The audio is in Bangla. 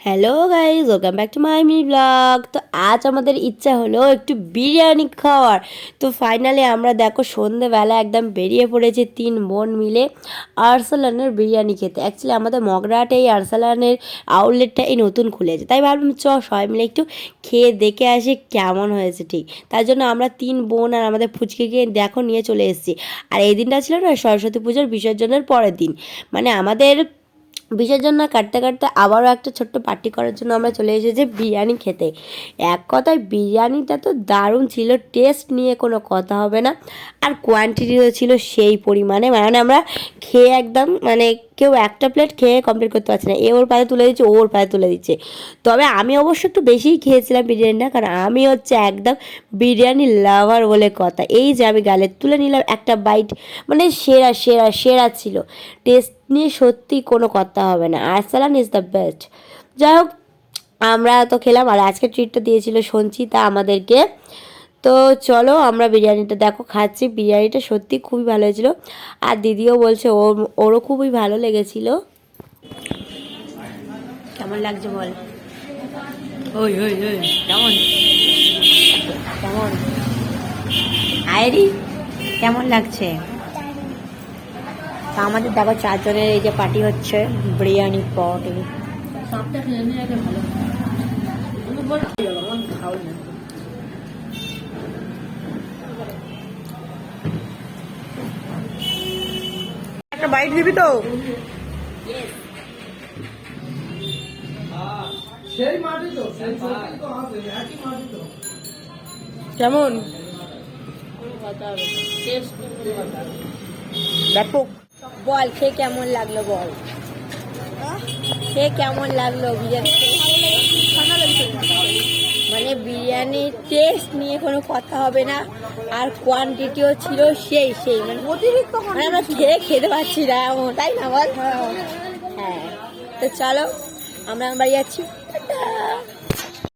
Hello guys, welcome back to my mini blog. তো আজ আমাদের ইচ্ছা হলো একটু বিরিয়ানি খাওয়ার। তো ফাইনালি আমরা দেখো সন্ধেবেলা একদম বেরিয়ে পড়েছি 3 বোন মিলে আরসালানের বিরিয়ানি খেতে। অ্যাকচুয়ালি আমাদের মগরাহাটে এই আরসালানের আউটলেটটা এই নতুন খুলেছে, তাই ভাবলাম সবাই মিলে একটু খেয়ে দেখে আসি কেমন হয়েছে। ঠিক তার জন্য আমরা 3 বোন আর আমাদের ফুচকে গিয়ে দেখো নিয়ে চলে এসেছি। আর এই দিনটা ছিল না সরস্বতী পুজোর বিসর্জনের পরের দিন, মানে আমাদের বিসর্জন না কাটতে কাটতে আবারও একটা ছোট্ট পার্টি করার জন্য আমরা চলে এসেছি বিরিয়ানি খেতে। এক কথায় বিরিয়ানিটা তো দারুণ ছিল, টেস্ট নিয়ে কোনো কথা হবে না। আর কোয়ান্টিটিও ছিল সেই পরিমাণে, মানে আমরা খেয়ে একদম মানে কেউ একটা প্লেট খেয়ে কমপ্লিট করতে পারছে না। ওর পায়ে তুলে দিচ্ছে, ওর পায়ে তুলে দিচ্ছে। তবে আমি অবশ্য একটু বেশিই খেয়েছিলাম বিরিয়ানিটা, কারণ আমি হচ্ছে একদম বিরিয়ানি লাভার বলে কথা। এই যে আমি গালে তুলে নিলাম একটা বাইট, মানে সেরা সেরা সেরা ছিল। টেস্ট নিয়ে সত্যি কোনো কথা হবে না, আরসালান ইজ দ্য বেস্ট। যাই হোক, আমরা তো খেলাম। আর আজকে ট্রিটটা দিয়েছিল সঞ্চিতা আমাদেরকে। তো চলো আমরা বিরিয়ানিটা দেখো খাচ্ছি। বিরিয়ানিটা সত্যি খুবই ভালো হয়েছিল, আর দিদিও বলছে ওরও খুবই ভালো লেগেছিল। কেমন লাগছে বল? ওই ওই ওই কেমন কেমন আয়রি কেমন লাগছে? তা আমাদের দেখো 4 জনের এই যে পার্টি হচ্ছে বিরিয়ানি পট। একটা বাইট দিবি তো? কেমন ব্যাপক? বল খেয়ে কেমন লাগলো, বল খেয়ে কেমন লাগলো বিরিয়ানি? মানে বিরিয়ানির টেস্ট নিয়ে কোনো কথা হবে না, আর কোয়ান্টিটিও ছিল সেই সেই মানে অতিরিক্ত, মানে আমরা খেতে পারছি না এমন, তাই না বল? হ্যাঁ, তো চলো আমরা বাড়ি যাচ্ছি।